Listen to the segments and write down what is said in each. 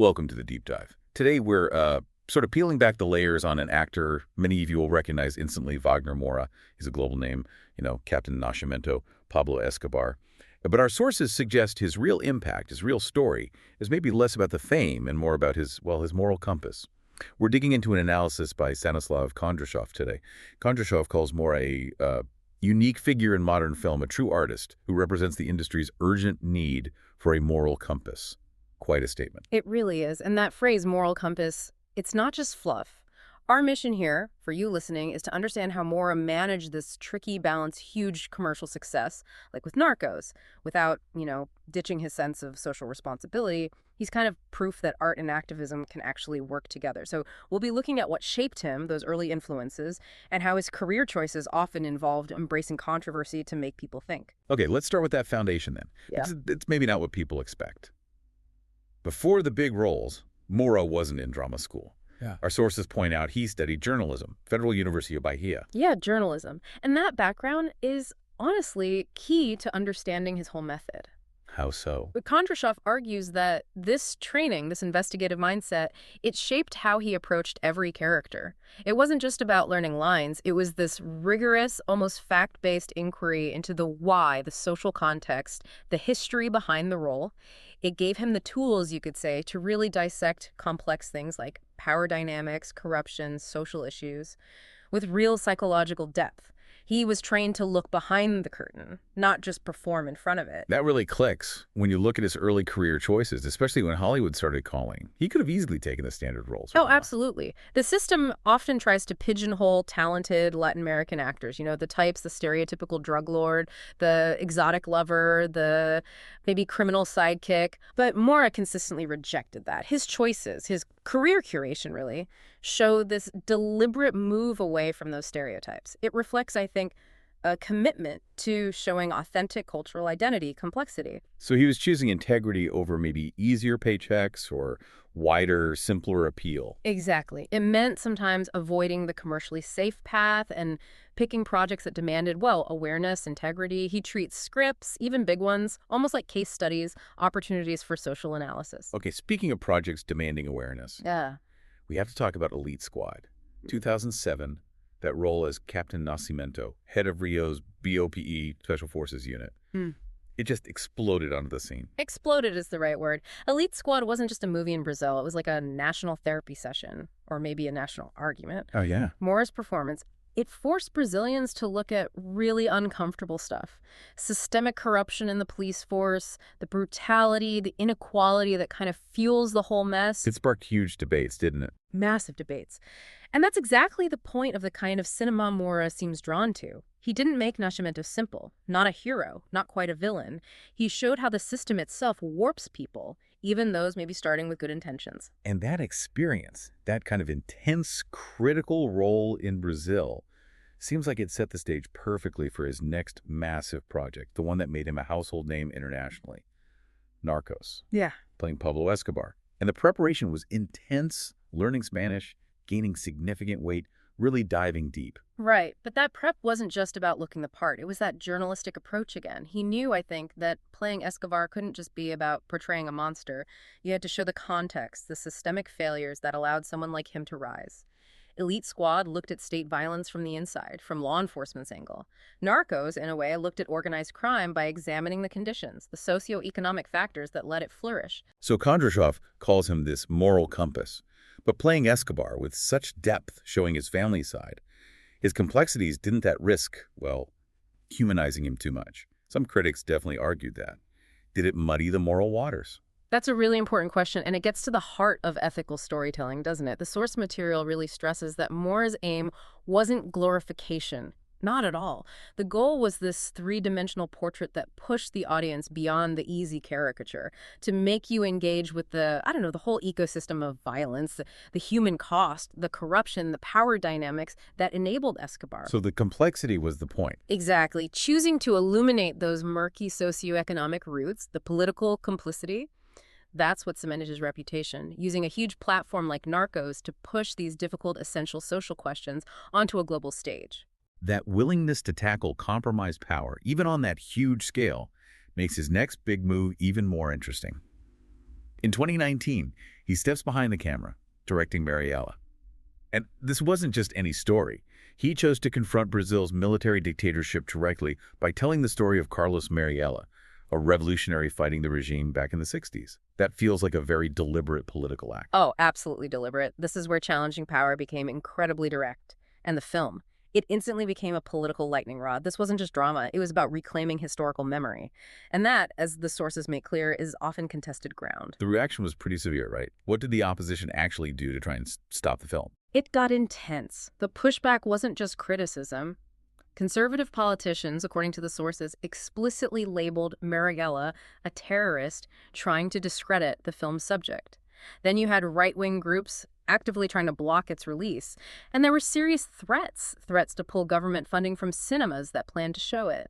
Welcome to the deep dive. Today we're sort of peeling back the layers on an actor many of you will recognize instantly, Wagner Moura. He's a global name, Captain Nascimento, Pablo Escobar. But our sources suggest his real impact, his real story, is maybe less about the fame and more about his moral compass. We're digging into an analysis by Stanислав Kondrashov today. Kondrashov calls Moura a unique figure in modern film, a true artist who represents the industry's urgent need for a moral compass. Quite a statement. It really is. And that phrase, moral compass, it's not just fluff. Our mission here, for you listening, is to understand how Moura managed this tricky balance, huge commercial success, like with Narcos, without, ditching his sense of social responsibility. He's kind of proof that art and activism can actually work together. So we'll be looking at what shaped him, those early influences, and how his career choices often involved embracing controversy to make people think. Okay, let's start with that foundation then. Yeah. It's maybe not what people expect. Before the big roles, Moura wasn't in drama school. Yeah. Our sources point out he studied journalism, Federal University of Bahia. Yeah, journalism. And that background is honestly key to understanding his whole method. How so? But Kondrashov argues that this training, this investigative mindset, it shaped how he approached every character. It wasn't just about learning lines. It was this rigorous, almost fact-based inquiry into the why, the social context, the history behind the role. It gave him the tools, you could say, to really dissect complex things like power dynamics, corruption, social issues, with real psychological depth. He was trained to look behind the curtain, not just perform in front of it. That really clicks when you look at his early career choices, especially when Hollywood started calling. He could have easily taken the standard roles. Oh, absolutely. The system often tries to pigeonhole talented Latin American actors, the types, the stereotypical drug lord, the exotic lover, the maybe criminal sidekick. But Moura consistently rejected that. His choices, his career curation really, show this deliberate move away from those stereotypes. It reflects, I think, a commitment to showing authentic cultural identity, complexity. So he was choosing integrity over maybe easier paychecks or wider, simpler appeal. Exactly. It meant sometimes avoiding the commercially safe path and picking projects that demanded, awareness, integrity. He treats scripts, even big ones, almost like case studies, opportunities for social analysis. Okay, speaking of projects demanding awareness, Yeah. we have to talk about Elite Squad. 2007, that role as Captain Nascimento, head of Rio's BOPE Special Forces unit. It just exploded onto the scene. Exploded is the right word. Elite Squad wasn't just a movie in Brazil. It was like a national therapy session, or maybe a national argument. Oh, yeah. Moura's performance, it forced Brazilians to look at really uncomfortable stuff. Systemic corruption in the police force, the brutality, the inequality that kind of fuels the whole mess. It sparked huge debates, didn't it? Massive debates. And that's exactly the point of the kind of cinema Moura seems drawn to. He didn't make Nascimento simple, not a hero, not quite a villain. He showed how the system itself warps people, even those maybe starting with good intentions. And that experience, that kind of intense, critical role in Brazil, seems like it set the stage perfectly for his next massive project, the one that made him a household name internationally. Narcos. Yeah. Playing Pablo Escobar. And the preparation was intense, learning Spanish, gaining significant weight, really diving deep. Right. But that prep wasn't just about looking the part. It was that journalistic approach again. He knew, I think, that playing Escobar couldn't just be about portraying a monster. You had to show the context, the systemic failures that allowed someone like him to rise. Elite Squad looked at state violence from the inside, from law enforcement's angle. Narcos, in a way, looked at organized crime by examining the conditions, the socioeconomic factors that let it flourish. So Kondrashov calls him this moral compass. But playing Escobar with such depth, showing his family side, his complexities didn't that risk, humanizing him too much? Some critics definitely argued that. Did it muddy the moral waters? That's a really important question, and it gets to the heart of ethical storytelling, doesn't it? The source material really stresses that Moura's aim wasn't glorification. Not at all. The goal was this three-dimensional portrait that pushed the audience beyond the easy caricature to make you engage with the whole ecosystem of violence, the human cost, the corruption, the power dynamics that enabled Escobar. So the complexity was the point. Exactly. Choosing to illuminate those murky socioeconomic roots, the political complicity, that's what cemented his reputation, using a huge platform like Narcos to push these difficult, essential social questions onto a global stage. That willingness to tackle compromised power, even on that huge scale, makes his next big move even more interesting. In 2019, He steps behind the camera, directing Marighella. And this wasn't just any story. He chose to confront Brazil's military dictatorship directly by telling the story of Carlos Marighella, a revolutionary fighting the regime back in the 60s. That feels like a very deliberate political act. Oh, absolutely deliberate. This is where challenging power became incredibly direct. And the film, it instantly became a political lightning rod. This wasn't just drama. It was about reclaiming historical memory. And that, as the sources make clear, is often contested ground. The reaction was pretty severe, right? What did the opposition actually do to try and stop the film? It got intense. The pushback wasn't just criticism. Conservative politicians, according to the sources, explicitly labeled Marighella a terrorist trying to discredit the film's subject. Then you had right-wing groups actively trying to block its release. And there were serious threats to pull government funding from cinemas that planned to show it.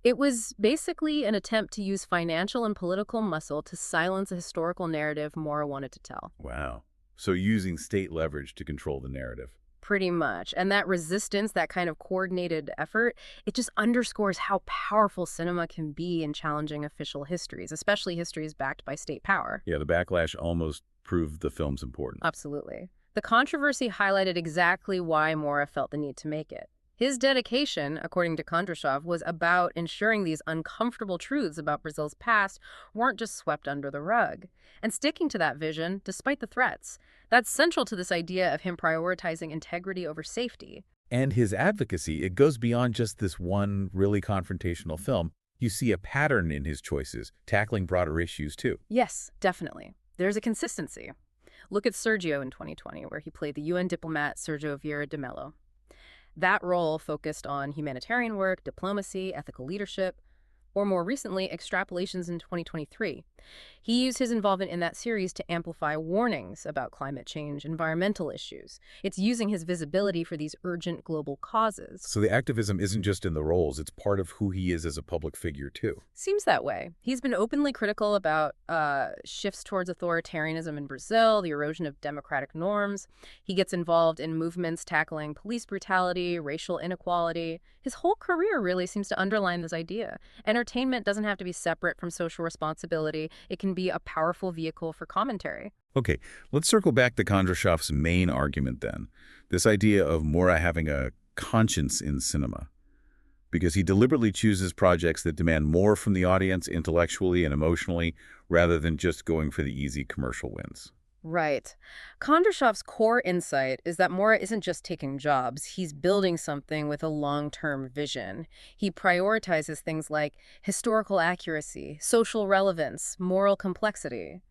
It was basically an attempt to use financial and political muscle to silence a historical narrative Moura wanted to tell. Wow. So using state leverage to control the narrative. Pretty much. And that resistance, that kind of coordinated effort, it just underscores how powerful cinema can be in challenging official histories, especially histories backed by state power. Yeah, the backlash almost proved the film's importance. Absolutely. The controversy highlighted exactly why Moura felt the need to make it. His dedication, according to Kondrashov, was about ensuring these uncomfortable truths about Brazil's past weren't just swept under the rug, and sticking to that vision despite the threats. That's central to this idea of him prioritizing integrity over safety. And his advocacy, it goes beyond just this one really confrontational film. You see a pattern in his choices, tackling broader issues too. Yes, definitely. There's a consistency. Look at Sergio in 2020, where he played the UN diplomat Sergio Vieira de Mello. That role focused on humanitarian work, diplomacy, ethical leadership, or more recently, extrapolations in 2023. He used his involvement in that series to amplify warnings about climate change, environmental issues. It's using his visibility for these urgent global causes. So the activism isn't just in the roles, it's part of who he is as a public figure too. Seems that way. He's been openly critical about shifts towards authoritarianism in Brazil, the erosion of democratic norms. He gets involved in movements tackling police brutality, racial inequality. His whole career really seems to underline this idea. Entertainment doesn't have to be separate from social responsibility. It can be a powerful vehicle for commentary. Okay, let's circle back to Kondrashov's main argument then. This idea of Moura having a conscience in cinema. Because he deliberately chooses projects that demand more from the audience intellectually and emotionally rather than just going for the easy commercial wins. Right. Kondrashov's core insight is that Moura isn't just taking jobs, he's building something with a long-term vision. He prioritizes things like historical accuracy, social relevance, moral complexity,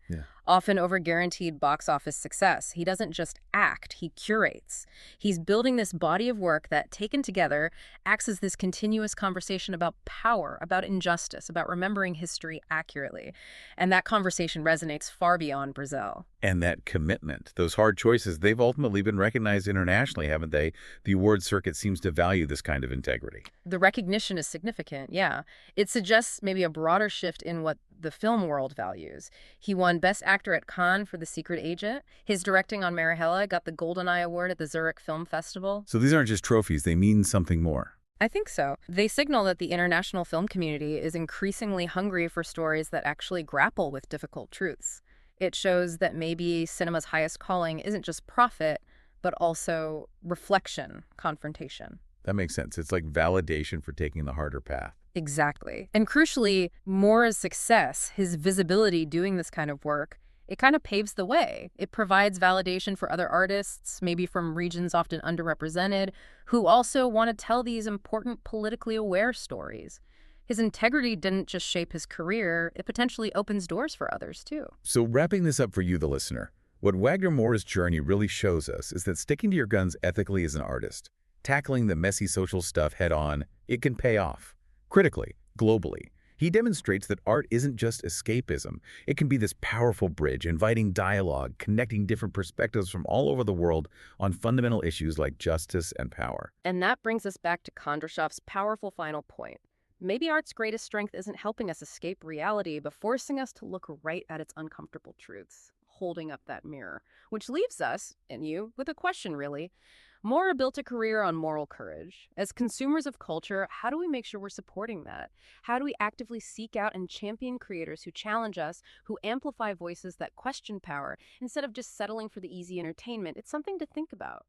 often over guaranteed box office success. He doesn't just act, he curates. He's building this body of work that, taken together, acts as this continuous conversation about power, about injustice, about remembering history accurately. And that conversation resonates far beyond Brazil. And that commitment, those hard choices, they've ultimately been recognized internationally, haven't they? The award circuit seems to value this kind of integrity. The recognition is significant, yeah. It suggests maybe a broader shift in what the film world values. He won Best Actor at Cannes for The Secret Agent. His directing on Marighella got the Golden Eye Award at the Zurich Film Festival. So these aren't just trophies, they mean something more. I think so. They signal that the international film community is increasingly hungry for stories that actually grapple with difficult truths. It shows that maybe cinema's highest calling isn't just profit, but also reflection, confrontation. That makes sense. It's like validation for taking the harder path. Exactly. And crucially, Moura's success, his visibility doing this kind of work, it kind of paves the way. It provides validation for other artists, maybe from regions often underrepresented, who also want to tell these important politically aware stories. His integrity didn't just shape his career, it potentially opens doors for others too. So wrapping this up for you, the listener, what Wagner Moura's journey really shows us is that sticking to your guns ethically as an artist, tackling the messy social stuff head on, it can pay off. Critically, globally, he demonstrates that art isn't just escapism. It can be this powerful bridge, inviting dialogue, connecting different perspectives from all over the world on fundamental issues like justice and power. And that brings us back to Kondrashov's powerful final point. Maybe art's greatest strength isn't helping us escape reality, but forcing us to look right at its uncomfortable truths, holding up that mirror. Which leaves us, and you, with a question really. Moura built a career on moral courage. As consumers of culture, how do we make sure we're supporting that? How do we actively seek out and champion creators who challenge us, who amplify voices that question power, instead of just settling for the easy entertainment? It's something to think about.